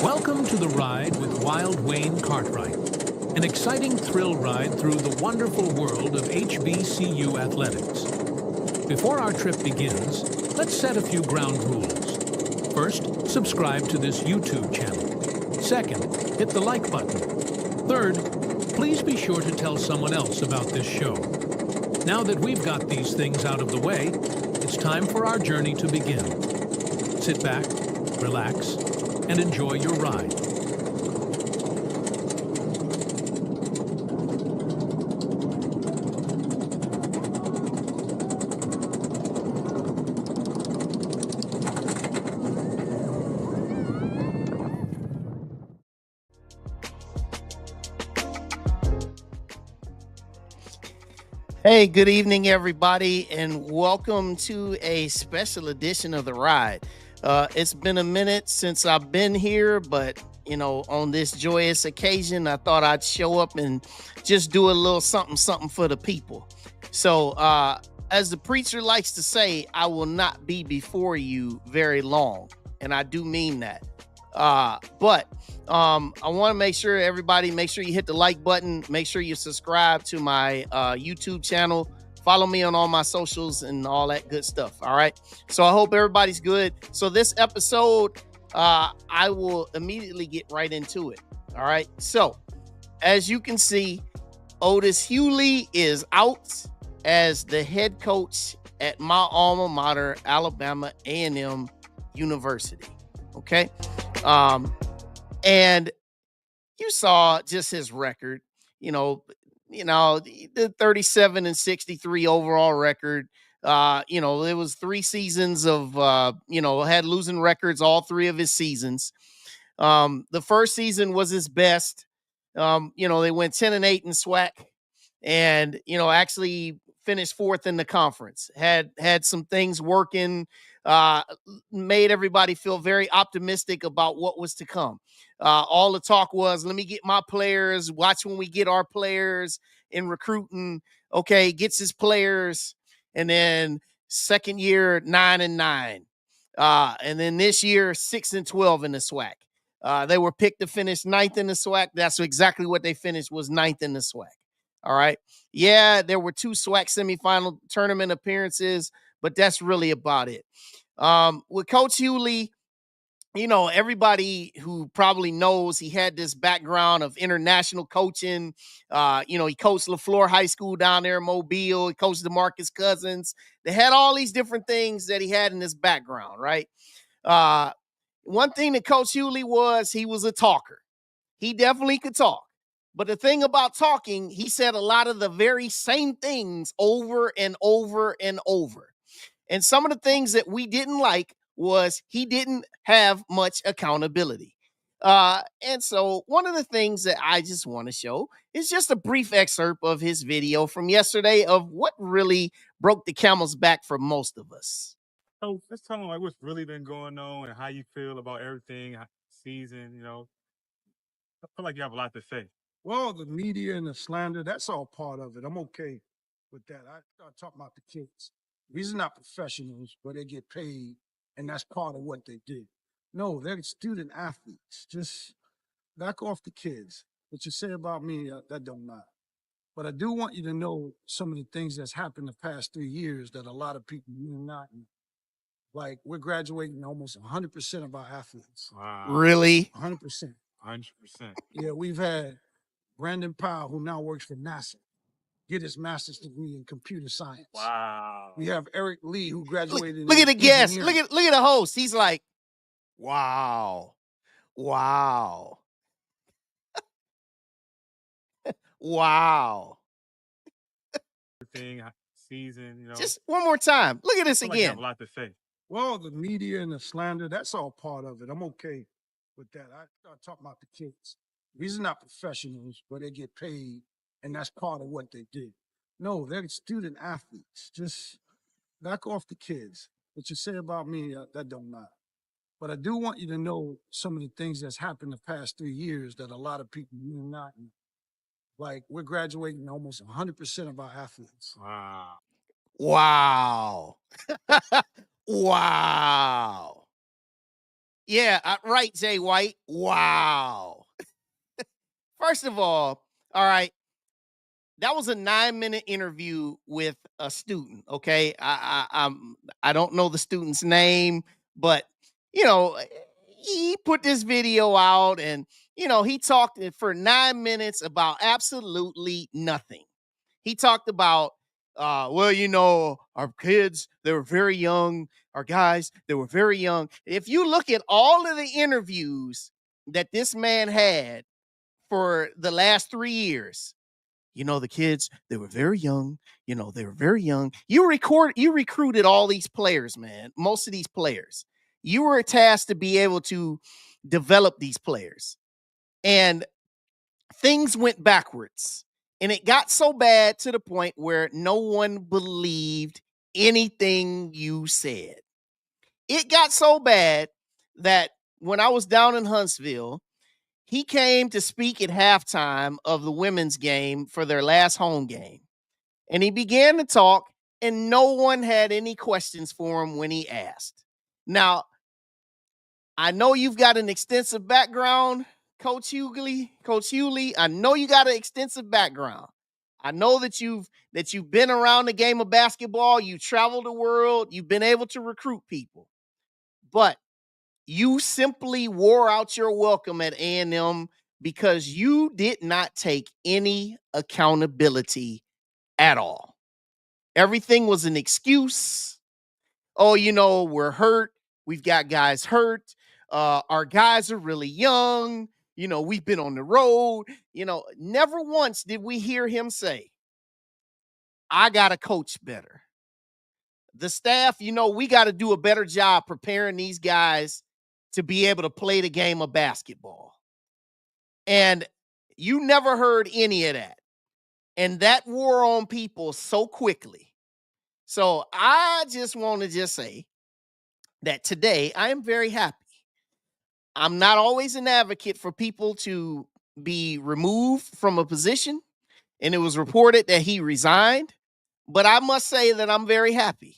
Welcome to the ride with Wild Wayne Cartwright, an exciting thrill ride through the wonderful world of HBCU athletics. Before our trip begins, let's set a few ground rules. First, subscribe to this YouTube channel. Second, hit the like button. Third, please be sure to tell someone else about this show. Now that we've got these things out of the way, it's time for our journey to begin. Sit back, relax, and enjoy your ride. Hey, good evening, everybody, and welcome to a special edition of The Ride. It's been a minute since I've been here, but, on this joyous occasion, I thought I'd show up and just do a little something for the people. So, as the preacher likes to say, I will not be before you very long, and I do mean that. But I want to make sure you hit the like button, make sure you subscribe to my YouTube channel, follow me on all my socials and all that good stuff. All right. So I hope everybody's good. So this episode, I will immediately get right into it. All right. So as you can see, Otis Hughley is out as the head coach at my alma mater, Alabama A&M University. Okay. And you saw just his record, the 37-63 overall record. It was 3 seasons of, had losing records all 3 of his seasons. The first season was his best. They went 10-8 in SWAC and, actually finished 4th in the conference, had some things working, made everybody feel very optimistic about what was to come. All the talk was, let me get my players, watch when we get our players in recruiting. Okay, gets his players. And then second year, 9-9. And then this year, 6-12 in the SWAC. They were picked to finish 9th in the SWAC. That's exactly what they finished, was 9th in the SWAC. All right. Yeah, there were 2 SWAC semifinal tournament appearances, but that's really about it. With Coach Hughley, everybody who probably knows he had this background of international coaching. He coached LaFleur High School down there in Mobile. He coached DeMarcus Cousins. They had all these different things that he had in his background, right? One thing that Coach Hughley he was a talker. He definitely could talk. But the thing about talking, he said a lot of the very same things over and over and over. And some of the things that we didn't like was he didn't have much accountability. And so one of the things that I just want to show is just a brief excerpt of his video from yesterday of what really broke the camel's back for most of us. So let's tell them what's really been going on and how you feel about everything, season, I feel like you have a lot to say. Well, the media and the slander, that's all part of it. I'm okay with that. I talk about the kids. These are not professionals, but they get paid, and that's part of what they did. No, they're student athletes. Just back off the kids. What you say about me, that don't matter. But I do want you to know some of the things that's happened the past 3 years that a lot of people do not know. Like, we're graduating almost 100% of our athletes. Wow. Really? 100%. 100%. Yeah, we've had Brandon Powell, who now works for NASA, get his master's degree in computer science. Wow. We have Eric Lee, who graduated. Look at the guest. Look at the host. He's like, wow. Wow. Wow. Everything, season, Just one more time. Look at this I feel like you have again. a lot to say. Well, the media and the slander, that's all part of it. I'm okay with that. I talk about the kids. These are not professionals, but they get paid, and that's part of what they did. No, they're student athletes. Just back off the kids. What you say about me, that don't matter. But I do want you to know some of the things that's happened the past 3 years that a lot of people do not know. Like, we're graduating almost 100% of our athletes. Wow. Wow. Wow. Yeah, right, Jay White. Wow. First of all right, that was a 9-minute interview with a student. Okay, I don't know the student's name, but you know he put this video out, and he talked for 9 minutes about absolutely nothing. He talked about, well, our kids, they were very young. Our guys, they were very young. If you look at all of the interviews that this man had for the last 3 years, the kids, they were very young. They were very young. You recruited all these players, man. Most of these players. You were tasked to be able to develop these players. And things went backwards. And it got so bad to the point where no one believed anything you said. It got so bad that when I was down in Huntsville, he came to speak at halftime of the women's game for their last home game. And he began to talk, and no one had any questions for him when he asked. Now, I know you've got an extensive background, Coach Hughley. Coach Hughley, I know you got an extensive background. I know that you've been around the game of basketball. You traveled the world. You've been able to recruit people. But you simply wore out your welcome at A&M because you did not take any accountability at all. Everything was an excuse. Oh, we're hurt. We've got guys hurt. Our guys are really young. We've been on the road. Never once did we hear him say, I got to coach better. The staff, we got to do a better job preparing these guys to be able to play the game of basketball. And you never heard any of that. And that wore on people so quickly. So I just want to say that today I am very happy. I'm not always an advocate for people to be removed from a position, and it was reported that he resigned. But I must say that I'm very happy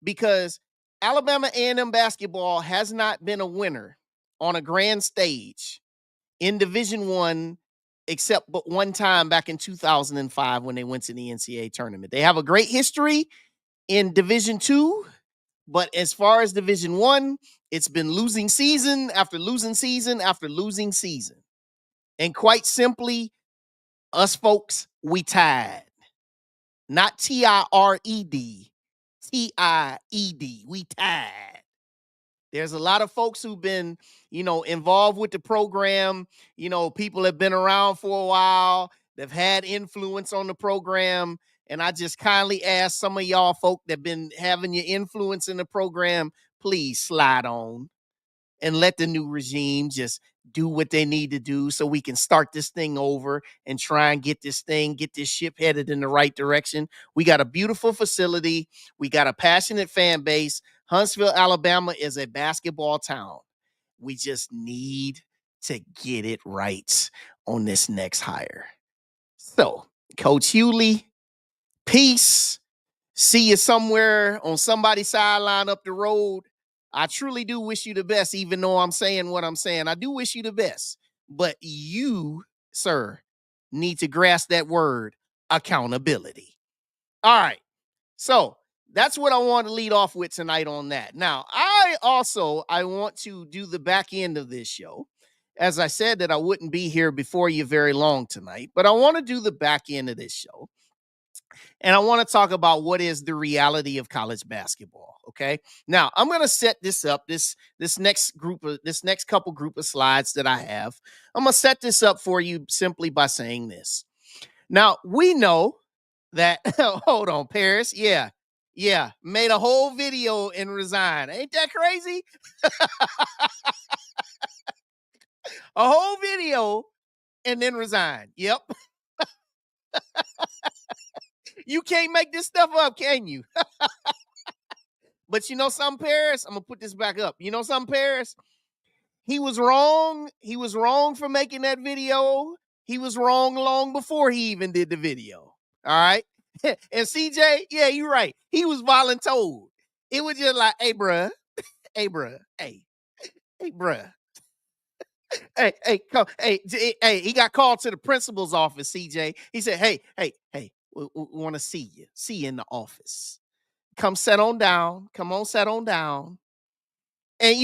because Alabama A&M basketball has not been a winner on a grand stage in Division I except but one time back in 2005 when they went to the NCAA tournament. They have a great history in Division II, but as far as Division I, it's been losing season after losing season after losing season. And quite simply, us folks, we tired. Not T-I-R-E-D. T-I-E-D. We tired. There's a lot of folks who've been, involved with the program. People have been around for a while. They've had influence on the program. And I just kindly ask some of y'all folk that been having your influence in the program, please slide on and let the new regime just do what they need to do so we can start this thing over and try and get this ship headed in the right direction. We got a beautiful facility. We got a passionate fan base. Huntsville, Alabama is a basketball town. We just need to get it right on this next hire. So, Coach Hughley, peace. See you somewhere on somebody's sideline up the road. I truly do wish you the best, even though I'm saying what I'm saying. I do wish you the best. But you, sir, need to grasp that word, accountability. All right. So that's what I want to lead off with tonight on that. Now, I want to do the back end of this show. As I said that I wouldn't be here before you very long tonight, but I want to do the back end of this show. And I want to talk about what is the reality of college basketball. Okay. Now I'm going to set this up, this next couple group of slides that I have. I'm going to set this up for you simply by saying this. Now we know that, hold on, Paris. Yeah. Made a whole video and resigned. Ain't that crazy? A whole video and then resign. Yep. You can't make this stuff up, can you? But you know something, Paris? I'm going to put this back up. You know something, Paris? He was wrong. He was wrong for making that video. He was wrong long before he even did the video. All right? And CJ, yeah, you're right. He was voluntold. It was just like, hey, bruh, hey, Hey, bruh. Hey, he got called to the principal's office, CJ. He said, hey, we want to see you. See you in the office. Come sit on down. Come on, sit on down. And,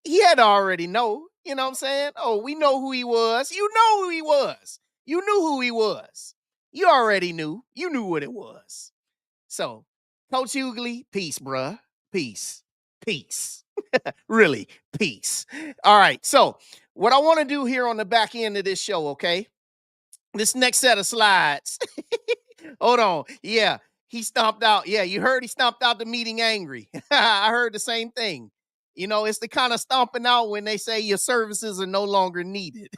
he had to already know. You know what I'm saying? Oh, we know who he was. You know who he was. You knew who he was. You already knew. You knew what it was. So, Coach Hughley, peace, bruh. Peace. Peace. Really, peace. All right. So, what I want to do here on the back end of this show, okay? This next set of slides. Hold on. Yeah, he stomped out. Yeah, you heard he stomped out the meeting angry. I heard the same thing. It's the kind of stomping out when they say your services are no longer needed.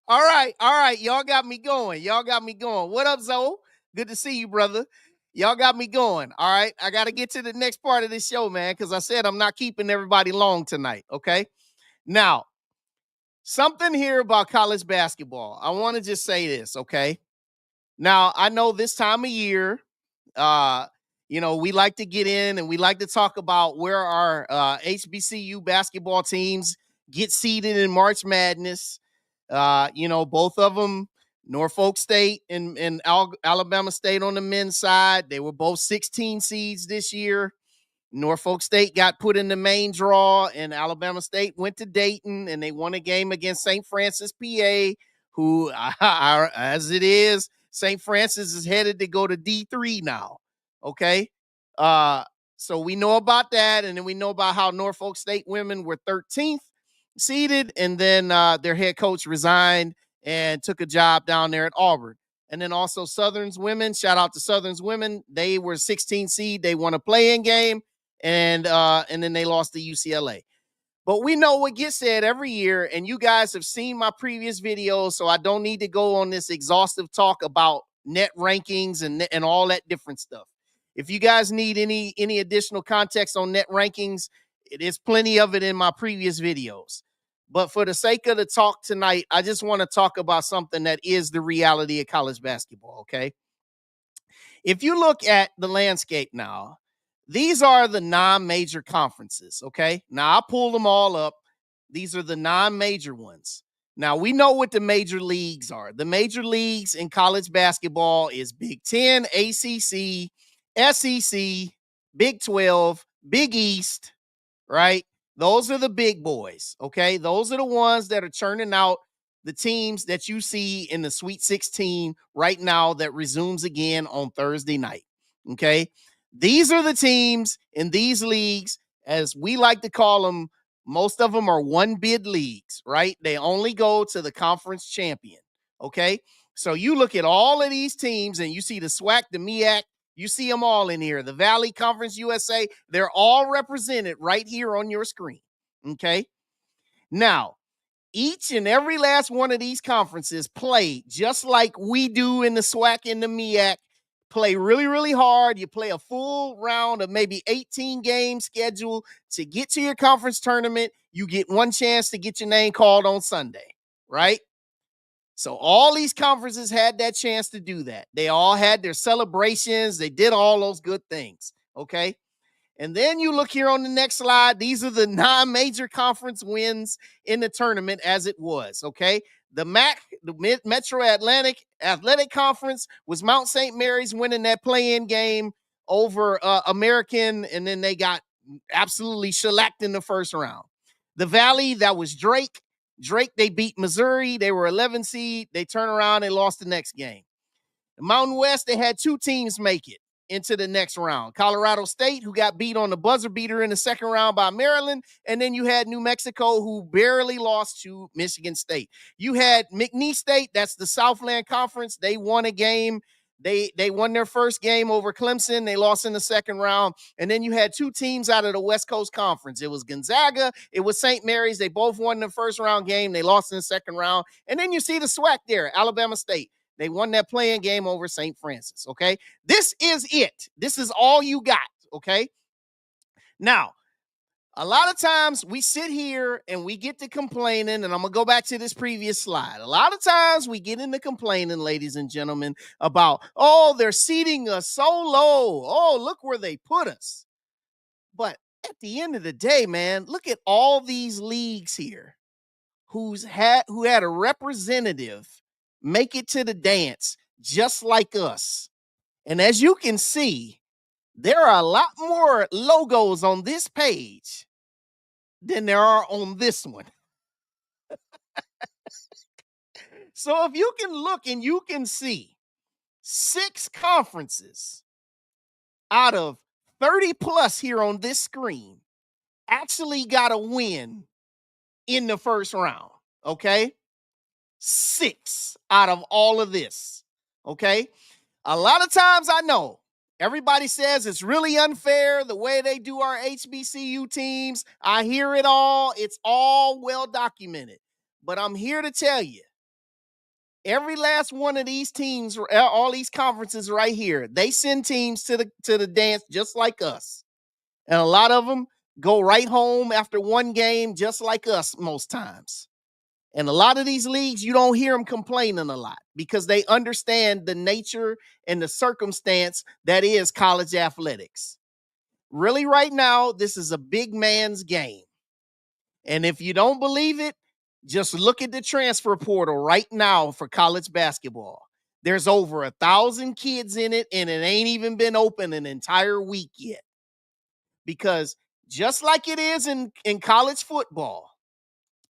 All right. Y'all got me going. What up, Zoe? Good to see you, brother. Y'all got me going. All right. I got to get to the next part of this show, man, because I said I'm not keeping everybody long tonight. Okay. Now, something here about college basketball. I want to just say this. Okay. Now, I know this time of year, we like to get in and we like to talk about where our HBCU basketball teams get seeded in March Madness. Both of them, Norfolk State and Alabama State on the men's side, they were both 16 seeds this year. Norfolk State got put in the main draw, and Alabama State went to Dayton, and they won a game against St. Francis, PA, who, as it is, St. Francis is headed to go to D3 now. Okay. So we know about that, and then we know about how Norfolk State women were 13th seeded, and then their head coach resigned and took a job down there at Auburn. And then also Southern's women, shout out to Southern's women. They were 16 seed. They won a play-in game, and then they lost to UCLA. But we know what gets said every year, and you guys have seen my previous videos, so I don't need to go on this exhaustive talk about net rankings and all that different stuff. If you guys need any additional context on net rankings, there's plenty of it in my previous videos. But for the sake of the talk tonight, I just want to talk about something that is the reality of college basketball, okay? If you look at the landscape now, these are the non-major conferences, okay? Now, I pulled them all up. These are the non-major ones. Now, we know what the major leagues are. The major leagues in college basketball is Big 10, ACC, SEC, Big 12, Big East, right? Those are the big boys, okay? Those are the ones that are churning out the teams that you see in the Sweet 16 right now that resumes again on Thursday night, okay? These are the teams in these leagues, as we like to call them. Most of them are one bid leagues, right? They only go to the conference champion, okay? So you look at all of these teams and you see the SWAC, the MEAC, you see them all in here. The Valley Conference USA, they're all represented right here on your screen, okay? Now, each and every last one of these conferences play just like we do in the SWAC and the MEAC. Play really, really hard. You play a full round of maybe 18 game schedule to get to your conference tournament. You get one chance to get your name called on Sunday, right? So all these conferences had that chance to do that. They all had their celebrations. They did all those good things, okay? And then you look here on the next slide. These are the non-major conference wins in the tournament as it was, okay? The MAC, the Metro Atlantic Athletic Conference, was Mount St. Mary's winning that play-in game over American, and then they got absolutely shellacked in the first round. The Valley, that was Drake. They beat Missouri. They were 11 seed. They turned around and lost the next game. The Mountain West, they had two teams make it into the next round. Colorado State, who got beat on the buzzer beater in the second round by Maryland. And then you had New Mexico, who barely lost to Michigan State. You had McNeese State, that's the Southland Conference. They won a game. They won their first game over Clemson. They lost in the second round. And then you had two teams out of the West Coast Conference. It was Gonzaga. It was St. Mary's. They both won the first round game. They lost in the second round. And then you see the SWAC there, Alabama State. They won that play-in game over St. Francis, okay? This is it. This is all you got, okay? Now, a lot of times we sit here and we get to complaining, and I'm going to go back to this previous slide. A lot of times we get into complaining, ladies and gentlemen, about, oh, they're seating us so low. Oh, look where they put us. But at the end of the day, man, look at all these leagues here who had a representative make it to the dance just like us. And as you can see, there are a lot more logos on this page than there are on this one. So if you can look and you can see 6 conferences out of 30 plus here on this screen actually got a win in the first round, okay? 6 out of all of this, okay? A lot of times I know everybody says it's really unfair the way they do our HBCU teams. I hear it all. It's all well documented. But I'm here to tell you, every last one of these teams, all these conferences right here, they send teams to the dance just like us. And a lot of them go right home after one game just like us most times. And a lot of these leagues, you don't hear them complaining a lot because they understand the nature and the circumstance that is college athletics. Really, right now, this is a big man's game. And if you don't believe it, just look at the transfer portal right now for college basketball. There's over 1,000 kids in it, and it ain't even been open an entire week yet. Because just like it is in college football,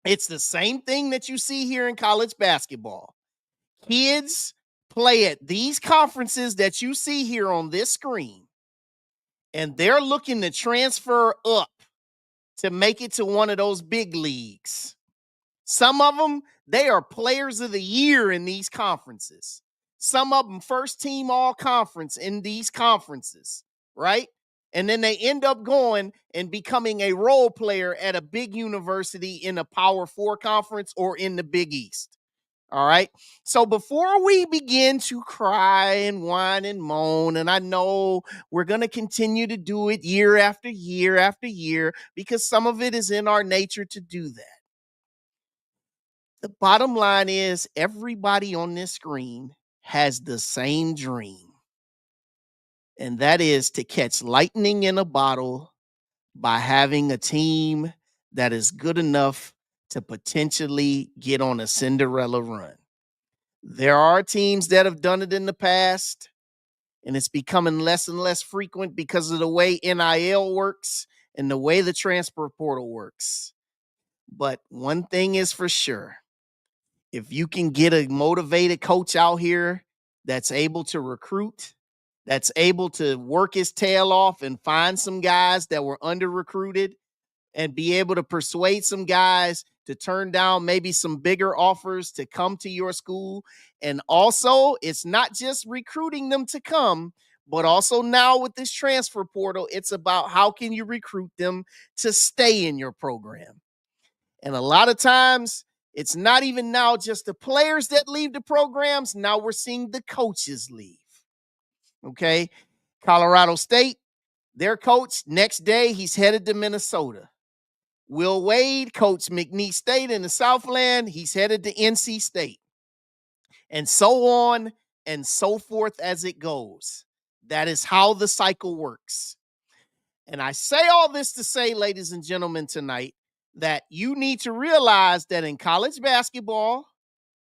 it's the same thing that you see here in college basketball. Kids play at these conferences that you see here on this screen, and they're looking to transfer up to make it to one of those big leagues. Some of them, they are players of the year in these conferences. Some of them first team all conference in these conferences, right? And then they end up going and becoming a role player at a big university in a Power 4 conference or in the Big East. All right. So before we begin to cry and whine and moan, and I know we're going to continue to do it year after year after year because some of it is in our nature to do that. The bottom line is everybody on this screen has the same dream. And that is to catch lightning in a bottle by having a team that is good enough to potentially get on a Cinderella run. There are teams that have done it in the past, and it's becoming less and less frequent because of the way NIL works and the way the transfer portal works. But one thing is for sure. If you can get a motivated coach out here that's able to recruit, that's able to work his tail off and find some guys that were under recruited and be able to persuade some guys to turn down maybe some bigger offers to come to your school. And also, it's not just recruiting them to come, but also now with this transfer portal, it's about how can you recruit them to stay in your program. And a lot of times, it's not even now just the players that leave the programs. Now we're seeing the coaches leave. Okay. Colorado State, their coach, next day, he's headed to Minnesota. Will Wade, coach McNeese State in the Southland, he's headed to NC State. And so on and so forth as it goes. That is how the cycle works. And I say all this to say, ladies and gentlemen, tonight, that you need to realize that in college basketball,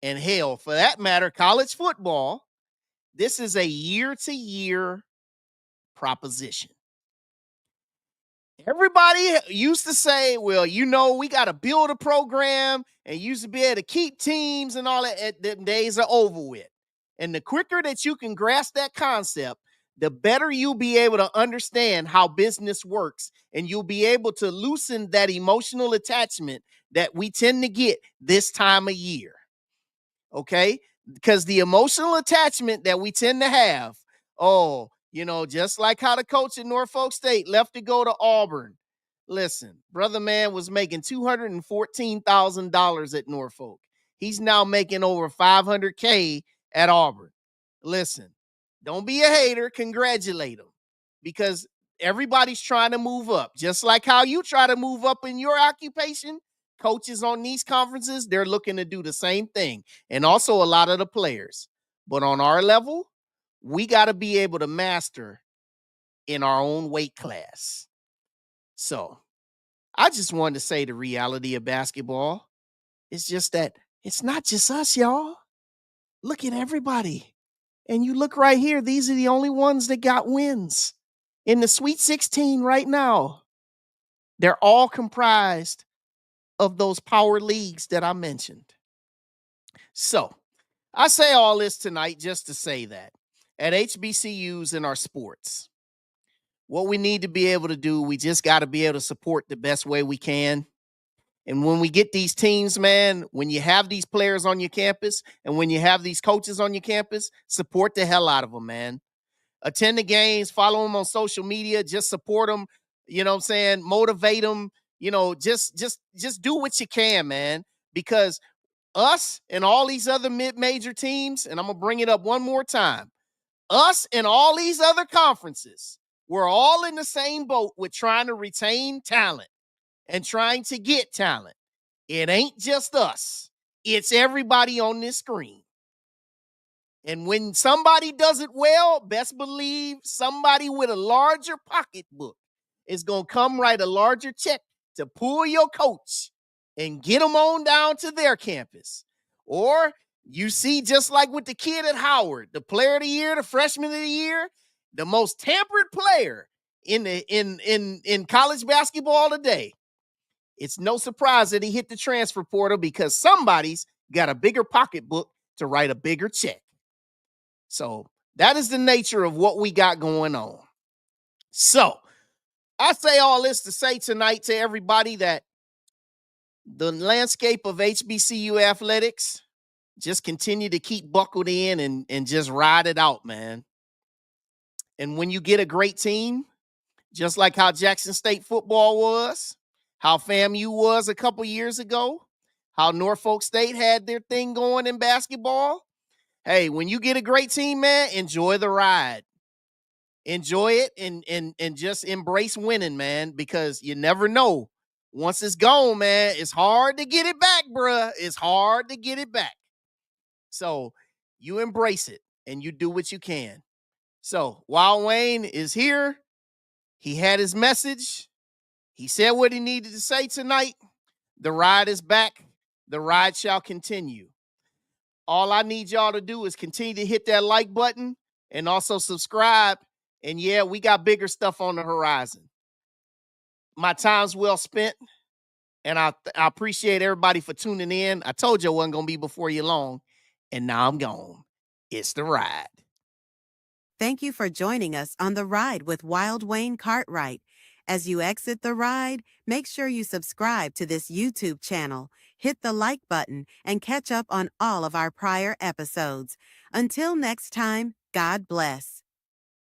and hell, for that matter, college football, this is a year-to-year proposition. Everybody used to say, well, we got to build a program and used to be able to keep teams and all that. Them days are over with. And the quicker that you can grasp that concept, the better you'll be able to understand how business works. And you'll be able to loosen that emotional attachment that we tend to get this time of year. Okay? Because the emotional attachment that we tend to have, just like how the coach at Norfolk State left to go to Auburn. Listen, brother man was making $214,000 at Norfolk. He's now making over $500K at Auburn. Listen, don't be a hater. Congratulate him because everybody's trying to move up. Just like how you try to move up in your occupation, coaches on these conferences, they're looking to do the same thing. And also a lot of the players. But on our level, we got to be able to master in our own weight class. So I just wanted to say the reality of basketball is just that it's not just us, y'all. Look at everybody. And you look right here, these are the only ones that got wins in the Sweet 16 right now. They're all comprised of those power leagues that I mentioned. So I say all this tonight just to say that at HBCUs in our sports, what we need to be able to do, we just got to be able to support the best way we can. And when we get these teams, man, when you have these players on your campus and when you have these coaches on your campus, support the hell out of them, man. Attend the games, follow them on social media, just support them, you know what I'm saying? Motivate them, just do what you can, man, because us and all these other mid-major teams, and I'm going to bring it up one more time. Us and all these other conferences, we're all in the same boat with trying to retain talent and trying to get talent. It ain't just us. It's everybody on this screen. And when somebody does it well, best believe somebody with a larger pocketbook is going to come write a larger check to pull your coach and get them on down to their campus. Or you see, just like with the kid at Howard, the player of the year, the freshman of the year, the most tampered player in college basketball today. It's no surprise that he hit the transfer portal because somebody's got a bigger pocketbook to write a bigger check. So that is the nature of what we got going on. So I say all this to say tonight to everybody that the landscape of HBCU athletics, just continue to keep buckled in and just ride it out, man. And when you get a great team, just like how Jackson State football was, how FAMU was a couple years ago, how Norfolk State had their thing going in basketball. Hey, when you get a great team, man, enjoy the ride. Enjoy it and just embrace winning, man, because you never know. Once it's gone, man, it's hard to get it back, bruh. It's hard to get it back. So you embrace it and you do what you can. So Wild Wayne is here. He had his message. He said what he needed to say tonight. The ride is back. The ride shall continue. All I need y'all to do is continue to hit that like button and also subscribe. And yeah, we got bigger stuff on the horizon. My time's well spent. And I appreciate everybody for tuning in. I told you I wasn't going to be before you long. And now I'm gone. It's the ride. Thank you for joining us on The Ride with Wild Wayne Cartwright. As you exit the ride, make sure you subscribe to this YouTube channel, hit the like button, and catch up on all of our prior episodes. Until next time, God bless.